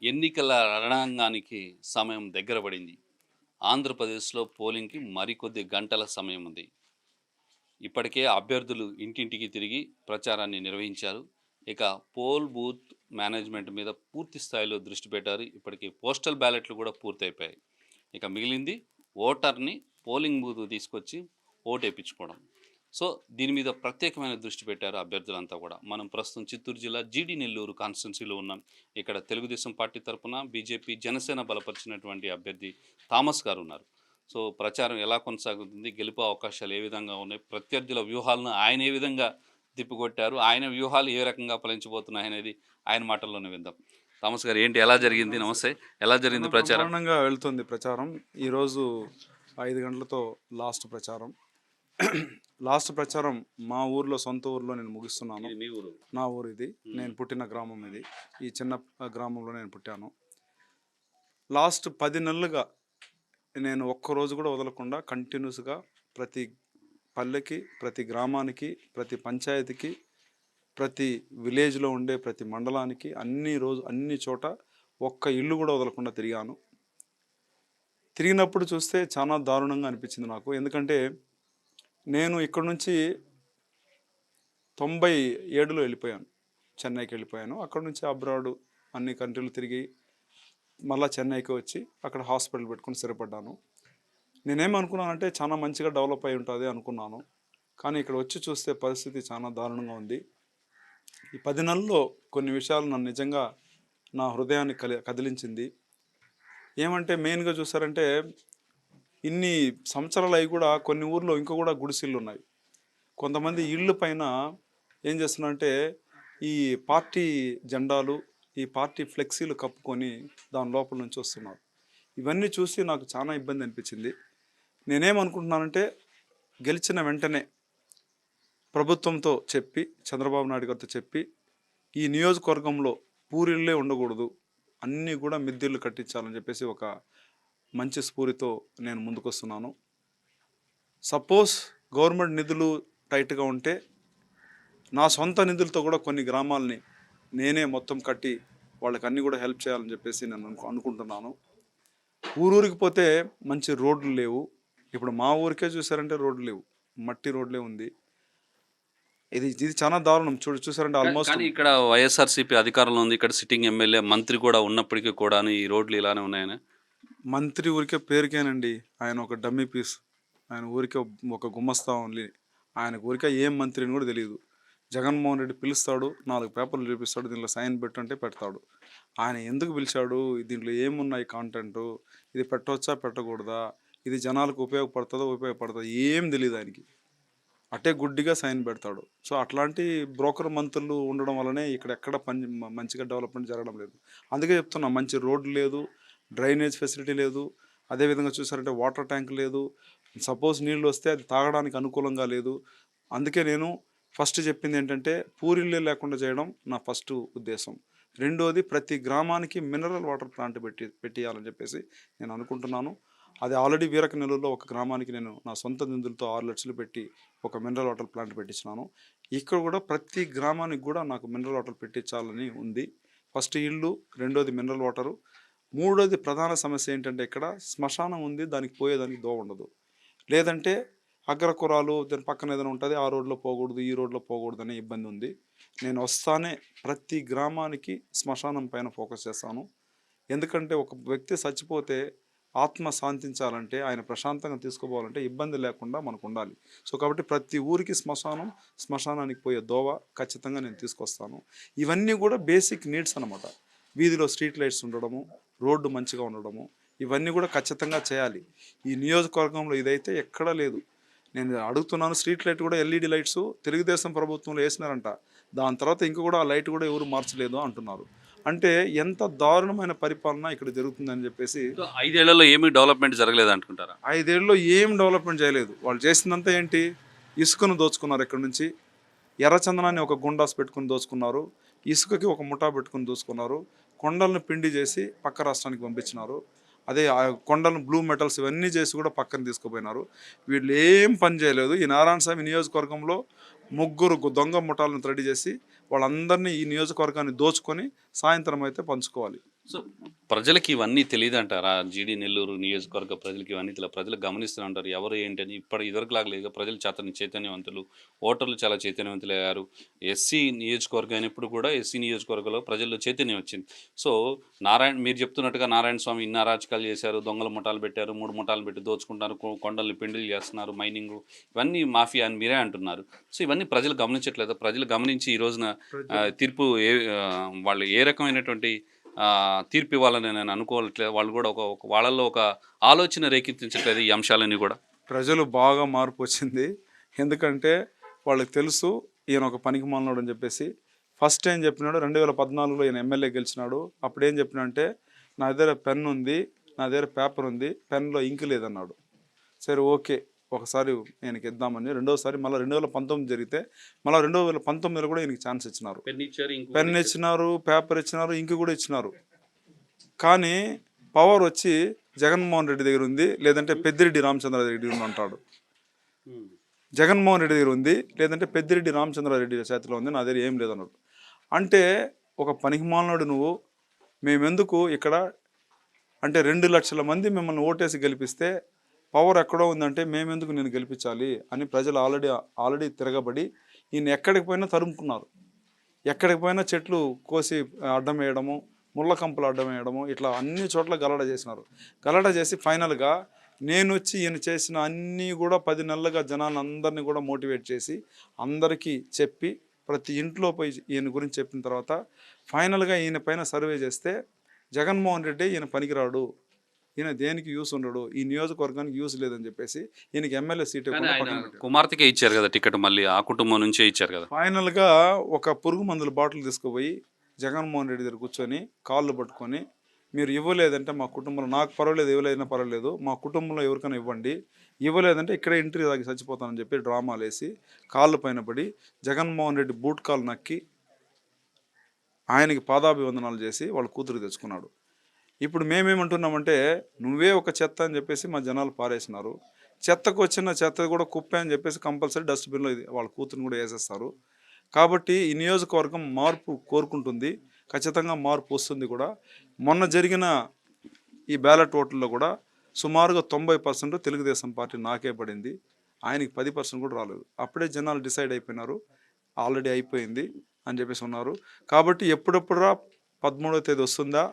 ఎన్నికల రణాంగానికి సమయం దగ్గర పడింది. ఆంధ్రప్రదేశ్‌లో పోలింగ్‌కి మరికొద్ది గంటల సమయం ఉంది. ఇప్పటికే అభ్యర్థులు ఇంటింటికి తిరిగి ప్రచారాన్ని నిర్వహించారు. ఇక పోల్ బూత్ మేనేజ్‌మెంట్ మీద పూర్తి స్థాయిలో దృష్టి పెట్టారు. ఇప్పటికి పోస్టల్ బ్యాలెట్లు కూడా పూర్తయిపోయాయి. ఇక మిగిలింది ఓటర్‌ని పోలింగ్ బూత్‌కి తీసుకొచ్చి ఓటేపించుకోవడం. సో, దీని మీద ప్రత్యేకమైన దృష్టి పెట్టారు అభ్యర్థులంతా కూడా. మనం ప్రస్తుతం చిత్తూరు జిల్లా జీడీ నెల్లూరు కాన్స్టిట్యున్సీలో ఉన్నాం. ఇక్కడ తెలుగుదేశం పార్టీ తరపున బీజేపీ, జనసేన బలపరిచినటువంటి అభ్యర్థి థామస్ గారున్నారు. సో, ప్రచారం ఎలా కొనసాగుతుంది? గెలుపు అవకాశాలు ఏ విధంగా ఉన్నాయి? ప్రత్యర్థుల వ్యూహాలను ఆయన ఏ విధంగా తిప్పికొట్టారు? ఆయన వ్యూహాలు ఏ రకంగా ఫలించబోతున్నాయనేది ఆయన మాటల్లోనే విందాం. థామస్ గారు ఏంటి ఎలా జరిగింది? నమస్తే. నమస్తే. ఎలా చాలా జరిగింది ప్రచారం? బ్రహ్మాండంగా వెళ్తుంది ప్రచారం. ఈరోజు 5 గంటలతో లాస్ట్ ప్రచారం. లాస్ట్ ప్రచారం మా ఊర్లో, సొంత ఊర్లో నేను ముగిస్తున్నాను. ఇది మీ ఊరు. నా ఊరు ఇది. నేను పుట్టిన గ్రామం ఇది. ఈ చిన్న గ్రామంలో నేను పుట్టాను. లాస్ట్ 10 నెలలుగా నేను ఒక్కరోజు కూడా వదలకుండా కంటిన్యూస్‌గా ప్రతి పల్లెకి, ప్రతి గ్రామానికి, ప్రతి పంచాయతీకి, ప్రతి విలేజ్‌లో ఉండే ప్రతి మండలానికి అన్ని చోట ఒక్క ఇల్లు కూడా వదలకుండా తిరిగాను. తిరిగినప్పుడు చూస్తే చాలా దారుణంగా అనిపించింది నాకు. ఎందుకంటే నేను ఇక్కడి నుంచి 97లో వెళ్ళిపోయాను. చెన్నైకి వెళ్ళిపోయాను. అక్కడ నుంచి అబ్రాడ్ అన్ని కంట్రీలు తిరిగి మళ్ళా చెన్నైకి వచ్చి అక్కడ హాస్పిటల్ పెట్టుకొని స్థిరపడ్డాను. నేనేమనుకున్నానంటే చాలా మంచిగా డెవలప్ అయి ఉంటుంది అనుకున్నాను. కానీ ఇక్కడ వచ్చి చూస్తే పరిస్థితి చాలా దారుణంగా ఉంది. ఈ 10 నెలల్లో కొన్ని విషయాలు నన్ను నిజంగా నా హృదయాన్ని కదిలించింది. ఏమంటే మెయిన్‌గా చూసారంటే ఇన్ని సంవత్సరాలు అయి కూడా కొన్ని ఊర్లో ఇంకా కూడా గుడిసెళ్ళు ఉన్నాయి. కొంతమంది ఇళ్ళు పైన ఏం చేస్తున్నారంటే ఈ పార్టీ జెండాలు, ఈ పార్టీ ఫ్లెక్సీలు కప్పుకొని దాని లోపల నుంచి వస్తున్నారు. ఇవన్నీ చూసి నాకు చాలా ఇబ్బంది అనిపించింది. నేనేమనుకుంటున్నానంటే గెలిచిన వెంటనే ప్రభుత్వంతో చెప్పి, చంద్రబాబు నాయుడు గారితో చెప్పి, ఈ నియోజకవర్గంలో పూరిళ్ళే ఉండకూడదు, అన్నీ కూడా మిద్దెలు కట్టించాలని చెప్పేసి ఒక మంచి స్ఫూర్తితో నేను ముందుకొస్తున్నాను. సపోజ్ గవర్నమెంట్ నిధులు టైట్గా ఉంటే నా సొంత నిధులతో కూడా కొన్ని గ్రామాలని నేనే మొత్తం కట్టి వాళ్ళకి అన్నీ కూడా హెల్ప్ చేయాలని చెప్పేసి నేను అనుకుంటున్నాను. ఊరూరికి పోతే మంచి రోడ్లు లేవు. ఇప్పుడు మా ఊరికే చూసారంటే రోడ్లు లేవు, మట్టి రోడ్లే ఉంది. ఇది చాలా దారుణం. చూసారంటే ఆల్మోస్ట్ కానీ ఇక్కడ వైఎస్ఆర్‌సీపీ అధికారంలో ఉంది. ఇక్కడ సిట్టింగ్ ఎమ్మెల్యే, మంత్రి కూడా ఉన్నప్పటికీ కూడాను ఈ రోడ్లు ఇలానే ఉన్నాయనా? మంత్రి ఊరికే పేరుకేనండి. ఆయన ఒక డమ్మీ పీస్. ఆయన ఊరికే ఒక గుమస్తా ఓన్లీ. ఆయనకు ఊరికే ఏం మంత్రి అని కూడా తెలియదు. జగన్మోహన్ రెడ్డి పిలుస్తాడు, 4 పేపర్లు చూపిస్తాడు, దీంట్లో సైన్ పెట్టంటే పెడతాడు. ఆయన ఎందుకు పిలిచాడు, దీంట్లో ఏమున్నాయి కాంటెంటు, ఇది పెట్టవచ్చా పెట్టకూడదా, ఇది జనాలకు ఉపయోగపడుతుందా ఏం తెలియదు ఆయనకి. అట్టే గుడ్డిగా సైన్ పెడతాడు. సో అట్లాంటి బ్రోకర్ మంత్రులు ఉండడం వల్లనే ఇక్కడ ఎక్కడ మంచిగా డెవలప్మెంట్ జరగడం లేదు. అందుకే చెప్తున్నా, మంచి రోడ్డు లేదు, డ్రైనేజ్ ఫెసిలిటీ లేదు, అదేవిధంగా చూసారంటే వాటర్ ట్యాంక్ లేదు. సపోజ్ నీళ్ళు వస్తే అది తాగడానికి అనుకూలంగా లేదు. అందుకే నేను ఫస్ట్ చెప్పింది ఏంటంటే పూరిళ్ళే లేకుండా చేయడం నా ఫస్ట్ ఉద్దేశం. రెండోది ప్రతి గ్రామానికి మినరల్ వాటర్ ప్లాంట్ పెట్టియాలని చెప్పేసి నేను అనుకుంటున్నాను. అది ఆల్రెడీ వీరకనెల్లూరులో ఒక గ్రామానికి నేను నా సొంత నిధులతో 6 లక్షలు పెట్టి ఒక మినరల్ వాటర్ ప్లాంట్ పెట్టించినాను. ఇక్కడ కూడా ప్రతి గ్రామానికి కూడా నాకు మినరల్ వాటర్ పెట్టించాలని ఉంది. ఫస్ట్ ఇల్లు, రెండోది మినరల్ వాటరు, మూడోది ప్రధాన సమస్య ఏంటంటే ఇక్కడ శ్మశానం ఉంది, దానికి పోయేదానికి దోవ ఉండదు. లేదంటే అగ్రకురాలు దాని పక్కన ఏదైనా ఉంటుంది, ఆ రోడ్లో పోకూడదు, ఈ రోడ్లో పోకూడదు అనే ఇబ్బంది ఉంది. నేను వస్తానే ప్రతి గ్రామానికి శ్మశానం పైన ఫోకస్ చేస్తాను. ఎందుకంటే ఒక వ్యక్తి చచ్చిపోతే ఆత్మ శాంతించాలంటే, ఆయన ప్రశాంతంగా తీసుకుపోవాలంటే ఇబ్బంది లేకుండా మనకు ఉండాలి. సో కాబట్టి ప్రతి ఊరికి శ్మశానానికి పోయే దోవ ఖచ్చితంగా నేను తీసుకొస్తాను. ఇవన్నీ కూడా బేసిక్ నీడ్స్ అనమాట. వీధిలో స్ట్రీట్ లైట్స్ ఉండడము, రోడ్డు మంచిగా ఉండడము, ఇవన్నీ కూడా ఖచ్చితంగా చేయాలి. ఈ నియోజకవర్గంలో ఇదైతే ఎక్కడా లేదు. నేను అడుగుతున్నాను, స్ట్రీట్ లైట్ కూడా ఎల్ఈడి లైట్స్ తెలుగుదేశం ప్రభుత్వంలో వేసినారంట. దాని తర్వాత ఇంక కూడా ఆ లైట్ కూడా ఎవరు మార్చలేదు అంటున్నారు. అంటే ఎంత దారుణమైన పరిపాలన ఇక్కడ జరుగుతుందని చెప్పేసి. 5 ఏళ్లలో ఏమీ డెవలప్‌మెంట్ జరగలేదు అనుకుంటారా? 5 ఏళ్ళలో ఏం డెవలప్మెంట్ చేయలేదు. వాళ్ళు చేసిందంతా ఏంటి, ఇసుకను దోచుకున్నారు. ఇక్కడ నుంచి ఎర్రచందనాన్ని ఒక గుండాస్ పెట్టుకుని దోచుకున్నారు, ఇసుకకి ఒక ముఠా పెట్టుకుని దోచుకున్నారు, కొండలను పిండి చేసి పక్క రాష్ట్రానికి పంపించినారు. అదే ఆ కొండలను బ్లూ మెటల్స్ ఇవన్నీ చేసి కూడా పక్కన తీసుకుపోయినారు. వీళ్ళు ఏం పని చేయలేదు. ఈ నారాయణ స్వామి నియోజకవర్గంలో 3 దొంగ ముఠాలను రెడీ చేసి వాళ్ళందరినీ ఈ నియోజకవర్గాన్ని దోచుకొని సాయంత్రం అయితే పంచుకోవాలి. సో ప్రజలకి ఇవన్నీ తెలియదంటారా? జీడీ నెల్లూరు నియోజకవర్గ ప్రజలకి ఇవన్నీ ప్రజలు గమనిస్తూనే ఉంటారు. ఎవరు ఏంటి అని ఇదివరకులాగా లేదు. ప్రజలు చైతన్యవంతులు. ఓటర్లు చాలా చైతన్యవంతులయ్యారు. ఎస్సీ నియోజకవర్గం అయినప్పుడు కూడా ఎస్సీ నియోజకవర్గంలో ప్రజల్లో చైతన్యం వచ్చింది. సో మీరు చెప్తున్నట్టుగా నారాయణ స్వామి ఇన్ని అరాచకాలు చేశారు. దొంగల ముఠాలు పెట్టారు. 3 ముఠాలు పెట్టి దోచుకుంటున్నారు. కొండల్ని పెండిలు చేస్తున్నారు. మైనింగు ఇవన్నీ మాఫియా అని మీరే అంటున్నారు. సో ఇవన్నీ ప్రజలు గమనించట్లేదా? ప్రజలు గమనించి ఈ రోజున తీర్పు వాళ్ళు ఏ రకమైనటువంటి తీర్పు ఇవ్వాలని నేను అనుకోవట్లేదు. వాళ్ళు కూడా వాళ్ళల్లో ఒక ఆలోచన రేకెత్తించట్లేదు ఈ అంశాలన్నీ కూడా. ప్రజలు బాగా మార్పు వచ్చింది. ఎందుకంటే వాళ్ళకి తెలుసు ఈయన ఒక పనికి మాలినోడు అని చెప్పేసి. ఫస్ట్ ఏం చెప్పినాడు, 2014లో ఈయన ఎమ్మెల్యే గెలిచినాడు. అప్పుడు ఏం చెప్పినాడంటే, నా దగ్గర పెన్ ఉంది, నా దగ్గర పేపర్ ఉంది, పెన్లో ఇంక్ లేదన్నాడు. సరే ఓకే, ఒకసారి ఈయనకి ఇద్దామని. రెండోసారి మళ్ళీ 2019 జరిగితే మళ్ళీ 2019లో కూడా ఈయనకి ఛాన్స్ ఇచ్చినారు. పెన్ ఇచ్చినారు, పేపర్ ఇచ్చినారు, ఇంక్ కూడా ఇచ్చినారు. కానీ పవర్ వచ్చి జగన్మోహన్ రెడ్డి దగ్గర ఉంది, లేదంటే పెద్దిరెడ్డి రామచంద్రారెడ్డి దగ్గర ఉంది అంటాడు. జగన్మోహన్ రెడ్డి దగ్గర ఉంది, లేదంటే పెద్దిరెడ్డి రామచంద్రారెడ్డి చేతిలో ఉంది, నా దగ్గర ఏం లేదన్నాడు. అంటే ఒక పనికిమాలినోడు నువ్వు, మేమెందుకు ఇక్కడ అంటే 2 లక్షల మంది మిమ్మల్ని ఓటేసి గెలిపిస్తే పవర్ ఎక్కడో ఉందంటే మేమెందుకు నేను గెలిపించాలి అని ప్రజలు ఆల్రెడీ తిరగబడి ఈయన ఎక్కడికి పోయినా తరుముకున్నారు. ఎక్కడికి పోయినా చెట్లు కోసి అడ్డం వేయడము, ముళ్ళ కంపలు అడ్డం వేయడము, ఇట్లా అన్ని చోట్ల గలడ చేసినారు. గలడ చేసి ఫైనల్గా నేను వచ్చి ఈయన చేసిన అన్నీ కూడా 10 నెలలుగా జనాలను అందరినీ కూడా మోటివేట్ చేసి అందరికీ చెప్పి ప్రతి ఇంట్లో పోయి ఈయన గురించి చెప్పిన తర్వాత ఫైనల్గా ఈయన పైన సర్వే చేస్తే జగన్మోహన్ రెడ్డి ఈయన పనికిరాడు, ఈయన దేనికి యూస్ ఉండడు, ఈ నియోజకవర్గానికి యూస్ లేదని చెప్పేసి ఈయనకి ఎమ్మెల్యే సీట్ కుమార్తెకే ఇచ్చారు కదా టికెట్, మళ్ళీ ఆ కుటుంబం నుంచే ఇచ్చారు కదా. ఫైనల్గా ఒక పురుగు మందుల బాటిల్ తీసుకుపోయి జగన్మోహన్ రెడ్డి దగ్గర కూర్చొని కాళ్ళు పట్టుకొని, మీరు ఇవ్వలేదంటే మా కుటుంబంలో, నాకు పర్వాలేదు ఇవ్వలేదన్నా పర్వాలేదు, మా కుటుంబంలో ఎవరికైనా ఇవ్వండి, ఇవ్వలేదంటే ఇక్కడే ఇంటరీ తాగి చచ్చిపోతానని చెప్పి డ్రామాలు వేసి కాళ్ళ పైన పడి జగన్మోహన్ రెడ్డి బూట్ కాలు నక్కి ఆయనకి పాదాభివందనాలు చేసి వాళ్ళ కూతురు తెచ్చుకున్నాడు. ఇప్పుడు మేమేమంటున్నామంటే, నువ్వే ఒక చెత్త అని చెప్పేసి మా జనాలు పారేసినారు. చెత్తకు వచ్చిన చెత్త కూడా కుప్పే అని చెప్పేసి కంపల్సరీ డస్ట్బిన్లో ఇది వాళ్ళ కూతురుని కూడా వేసేస్తారు. కాబట్టి ఈ నియోజకవర్గం మార్పు కోరుకుంటుంది, ఖచ్చితంగా మార్పు వస్తుంది కూడా. మొన్న జరిగిన ఈ బ్యాలెట్ ఓట్లలో కూడా సుమారుగా 90% తెలుగుదేశం పార్టీ నాకే పడింది, ఆయనకి 10% కూడా రాలేదు. అప్పుడే జనాలు డిసైడ్ అయిపోయినారు, ఆల్రెడీ అయిపోయింది అని చెప్పేసి ఉన్నారు. కాబట్టి ఎప్పుడెప్పుడురా 13వ తేదీ వస్తుందా,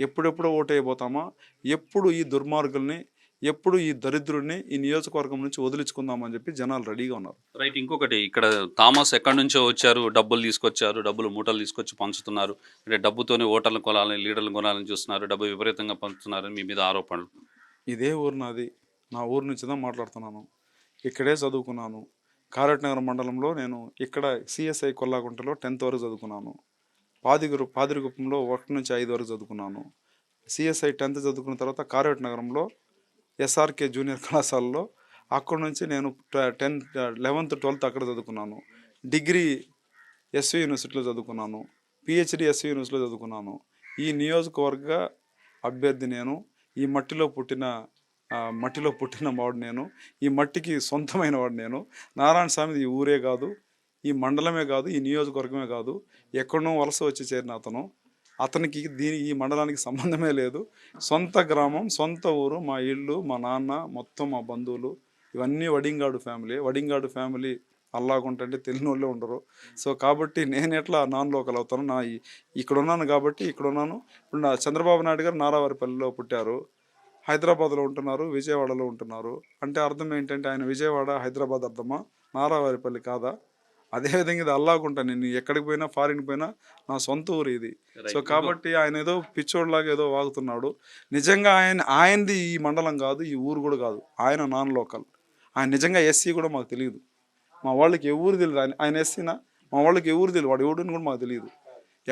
ఎప్పుడెప్పుడో ఓటు అయిపోతామా, ఎప్పుడు ఈ దుర్మార్గుల్ని, ఎప్పుడు ఈ దరిద్రుడిని ఈ నియోజకవర్గం నుంచి వదిలించుకుందామని చెప్పి జనాలు రెడీగా ఉన్నారు. రైట్. ఇంకొకటి, ఇక్కడ థామస్ ఎక్కడి నుంచో వచ్చారు, డబ్బులు తీసుకొచ్చారు, డబ్బులు మూటలు తీసుకొచ్చి పంచుతున్నారు, అంటే డబ్బుతోనే ఓటర్లు కొనాలని, లీడర్లు కొనాలని చూస్తున్నారు, డబ్బు విపరీతంగా పంచుతున్నారని మీ మీద ఆరోపణలు. ఇదే ఊరు నాది, నా ఊరు నుంచి தான் మాట్లాడుతున్నాను, ఇక్కడే చదువుకున్నాను. కారట్నగర్ మండలంలో నేను ఇక్కడ సిఎస్ఐ కొల్లాగుంటలో 10th వరకు చదువుకున్నాను. పాదిరిగుప్పంలో 1 నుంచి 5 వరకు చదువుకున్నాను. సిఎస్ఐ 10th చదువుకున్న తర్వాత కారట్ నగరంలో ఎస్ఆర్కే జూనియర్ కళాశాలలో, అక్కడి నుంచి నేను 11th 12th అక్కడ చదువుకున్నాను. డిగ్రీ ఎస్వి యూనివర్సిటీలో చదువుకున్నాను. పిహెచ్డి ఎస్వి యూనివర్సిటీలో చదువుకున్నాను. ఈ నియోజకవర్గ అభ్యర్థి నేను, ఈ మట్టిలో పుట్టిన వాడు నేను, ఈ మట్టికి సొంతమైన వాడు నేను. నారాయణ స్వామి ఈ ఊరే కాదు, ఈ మండలమే కాదు, ఈ నియోజకవర్గమే కాదు, ఎక్కడనో వలస వచ్చి చేరిన అతనికి ఈ మండలానికి సంబంధమే లేదు. సొంత గ్రామం, సొంత ఊరు, మా ఇల్లు, మా నాన్న, మొత్తం మా బంధువులు, ఇవన్నీ వడింగాడు ఫ్యామిలీ అల్లాగుంటే తెలియని వాళ్ళే ఉండరు. సో కాబట్టి నేను ఎట్లా నాన్ లోకల్ అవుతాను, ఇక్కడ ఉన్నాను కాబట్టి ఇక్కడ ఉన్నాను. ఇప్పుడు చంద్రబాబు నాయుడు గారు నారావారిపల్లిలో పుట్టారు, హైదరాబాద్లో ఉంటున్నారు, విజయవాడలో ఉంటున్నారు. అంటే అర్థం ఏంటంటే ఆయన విజయవాడ హైదరాబాద్ అర్థమా, నారావారిపల్లి కాదా? అదేవిధంగా ఇది అల్లాగుంటా, నేను ఎక్కడికి పోయినా, ఫారిన్ పోయినా నా సొంత ఊరు ఇది. సో కాబట్టి ఆయన ఏదో పిచ్చోడ్లాగా ఏదో వాగుతున్నాడు. నిజంగా ఆయనది ఈ మండలం కాదు, ఈ ఊరు కూడా కాదు, ఆయన నాన్ లోకల్. ఆయన నిజంగా ఎస్సీ కూడా మాకు తెలియదు, మా వాళ్ళకి ఎవరు తెలియదు. ఆయన ఎస్సీనా, మా వాళ్ళకి ఎవరు తెలియదు, వాడు ఎవడని కూడా మాకు తెలియదు.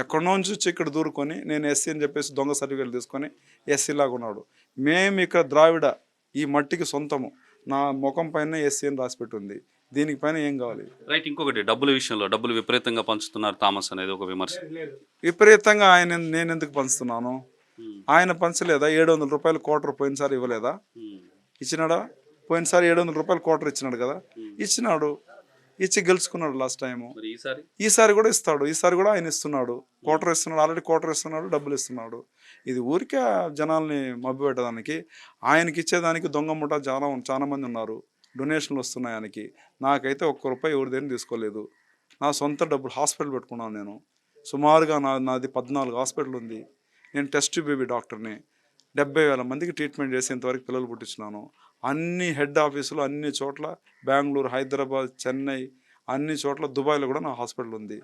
ఎక్కడో నుంచి వచ్చి ఇక్కడ దూరుకొని నేను ఎస్సీ అని చెప్పేసి దొంగ సర్టిఫికేట్ తీసుకొని ఎస్సీ లాగా ఉన్నాడు. మేము ఇక్కడ ద్రావిడ, ఈ మట్టికి సొంతము, నా ముఖం పైన ఎస్సీ అని రాసిపెట్టుంది, దీనికి పైన ఏం కావాలి? రైట్. ఇంకొకటి, డబ్బుల విషయంలో డబ్బులు విపరీతంగా పంచుతున్నారు థామస్ అనేది ఒక విమర్శ. విపరీతంగా నేను ఎందుకు పంచుతున్నాను? ఆయన పంచలేదా? 700 రూపాయలు క్వార్టర్ పోయినసారి ఇవ్వలేదా? ఇచ్చినాడా? పోయినసారి 700 రూపాయలు క్వార్టర్ ఇచ్చినాడు కదా, ఇచ్చినాడు. ఇచ్చి గెలుచుకున్నాడు లాస్ట్ టైము. మరి ఈసారి ఈసారి కూడా ఇస్తాడు. ఈసారి కూడా ఆయన ఇస్తున్నాడు. క్వార్టర్ ఇస్తున్నాడు. ఆల్రెడీ క్వార్టర్ ఇస్తున్నాడు. డబ్బులు ఇస్తున్నాడు. ఇది ఊరికే జనాల్ని మభ్యపెట్టడానికి. ఆయనకి ఇచ్చేదానికి దొంగ ముఠా చాలా మంది ఉన్నారు. డొనేషన్లు వస్తున్నాయి ఆయనకి. నాకైతే ఒక్క రూపాయి ఎవరి దగ్గర తీసుకోలేదు. నా సొంత డబ్బులు హాస్పిటల్ పెట్టుకున్నాను నేను. సుమారుగా నాది 14 హాస్పిటల్ ఉంది. నేను టెస్ట్ బేబీ డాక్టర్ని. 70,000 మందికి ట్రీట్మెంట్ చేసి ఇంతవరకు పిల్లలు పుట్టించినాను. అన్ని హెడ్ ఆఫీసులు అన్ని చోట్ల, బెంగళూరు, హైదరాబాద్, చెన్నై, అన్ని చోట్ల, దుబాయ్లో కూడా నా హాస్పిటల్ ఉంది.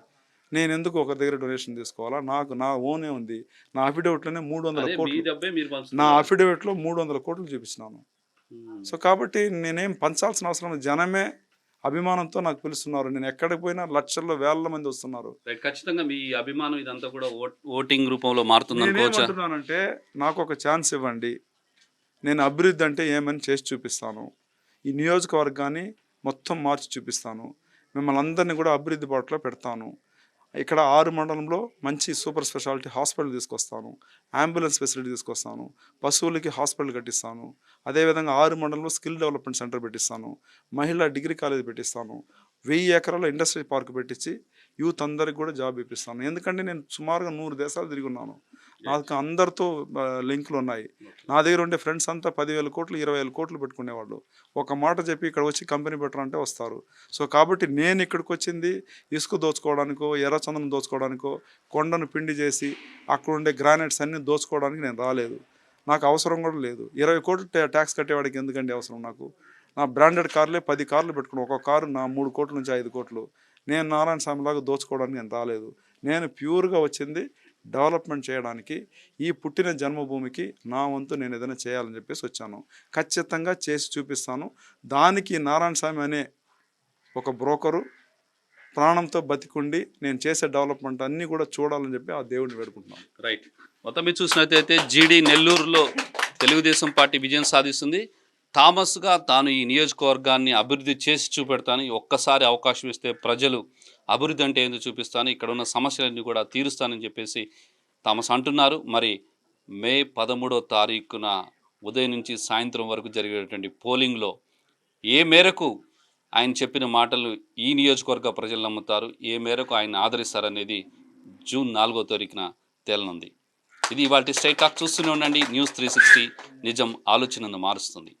నేను ఎందుకు ఒక దగ్గర డొనేషన్ తీసుకోవాలా? నాకు నా ఓనే ఉంది. నా అఫిడవిట్లోనే 300 అదే మీ కోట్లు, డబ్బే మీరు నా పంచుతున్నారు. అఫిడవిట్లో 300 కోట్లు చూపించినాను. సో కాబట్టి నేనేం పంచాల్సిన అవసరం లేదు. జనమే అభిమానంతో నాకు పిలుస్తున్నారు. నేను ఎక్కడికి పోయినా లక్షల్లో వేల మంది వస్తున్నారు. రైట్. ఖచ్చితంగా మీ అభిమానం ఇదంతా కూడా ఓటింగ్ రూపంలో మారుతుంది అనుకోవచ్చా? నేనేమంటున్నానంటే నాకు ఒక ఛాన్స్ ఇవ్వండి. నేను అభివృద్ధి అంటే ఏమని చేసి చూపిస్తాను. ఈ నియోజకవర్గాన్ని మొత్తం మార్చి చూపిస్తాను. మిమ్మల్ని అందరినీ కూడా అభివృద్ధి బాటలో పెడతాను. ఇక్కడ 6 మండలంలో మంచి సూపర్ స్పెషాలిటీ హాస్పిటల్ తీసుకొస్తాను. అంబులెన్స్ ఫెసిలిటీ తీసుకొస్తాను. పశువులకి హాస్పిటల్ కట్టిస్తాను. అదేవిధంగా 6 మండలంలో స్కిల్ డెవలప్మెంట్ సెంటర్ పెట్టిస్తాను. మహిళా డిగ్రీ కాలేజ్ పెట్టిస్తాను. 1000 ఎకరాల ఇండస్ట్రీ పార్క్ పెట్టించి యూత్ అందరికి కూడా జాబ్ ఇప్పిస్తాను. ఎందుకంటే నేను సుమారుగా 100 దేశాలు తిరిగి ఉన్నాను. నాకు అందరితో లింకులు ఉన్నాయి. నా దగ్గర ఉండే ఫ్రెండ్స్ అంతా 10,000 కోట్లు 20,000 కోట్లు పెట్టుకునేవాళ్ళు. ఒక మాట చెప్పి ఇక్కడ వచ్చి కంపెనీ పెట్టారంటే వస్తారు. సో కాబట్టి నేను ఇక్కడికి వచ్చింది ఇసుక దోచుకోవడానికో, ఎర్రచందనం దోచుకోవడానికో, కొండను పిండి చేసి అక్కడ ఉండే గ్రానైట్స్ అన్నీ దోచుకోవడానికి నేను రాలేదు. నాకు అవసరం కూడా లేదు. 20 కోట్లు ట్యాక్స్ కట్టేవాడికి ఎందుకండి అవసరం నాకు? నా బ్రాండెడ్ కార్లే 10 కార్లు పెట్టుకున్నాను. ఒక కారు నా 3 కోట్ల నుంచి 5 కోట్లు. నేను నారాయణ స్వామిలాగా దోచుకోవడానికి నేను రాలేదు. నేను ప్యూర్గా వచ్చింది డెవలప్మెంట్ చేయడానికి. ఈ పుట్టిన జన్మభూమికి నా వంతు నేను ఏదైనా చేయాలని చెప్పేసి వచ్చాను. ఖచ్చితంగా చేసి చూపిస్తాను. దానికి నారాయణ స్వామి అనే ఒక బ్రోకరు ప్రాణంతో బతికుండి నేను చేసే డెవలప్మెంట్ అన్నీ కూడా చూడాలని చెప్పి ఆ దేవుడిని వేడుకుంటున్నాను. రైట్. మొత్తం మీరు చూసినట్లయితే జీడి నెల్లూరులో తెలుగుదేశం పార్టీ విజయం సాధిస్తుంది. థామస్గా తాను ఈ నియోజకవర్గాన్ని అభివృద్ధి చేసి చూపెడతాను. ఒక్కసారి అవకాశం ఇస్తే ప్రజలు అభివృద్ధి అంటే ఏందో చూపిస్తాను, ఇక్కడ ఉన్న సమస్యలన్నీ కూడా తీరుస్తానని చెప్పేసి థామస్ అంటున్నారు. మరి మే 13వ తారీఖున ఉదయం నుంచి సాయంత్రం వరకు జరిగేటువంటి పోలింగ్లో ఏ మేరకు ఆయన చెప్పిన మాటలు ఈ నియోజకవర్గ ప్రజలు నమ్ముతారు, ఏ మేరకు ఆయన ఆదరిస్తారనేది జూన్ 4వ తారీఖున తేలనుంది. ఇది ఇవాళ స్ట్రైట్ టాక్. చూస్తూనే ఉండండి న్యూస్ 360. నిజం ఆలోచనను మారుస్తుంది.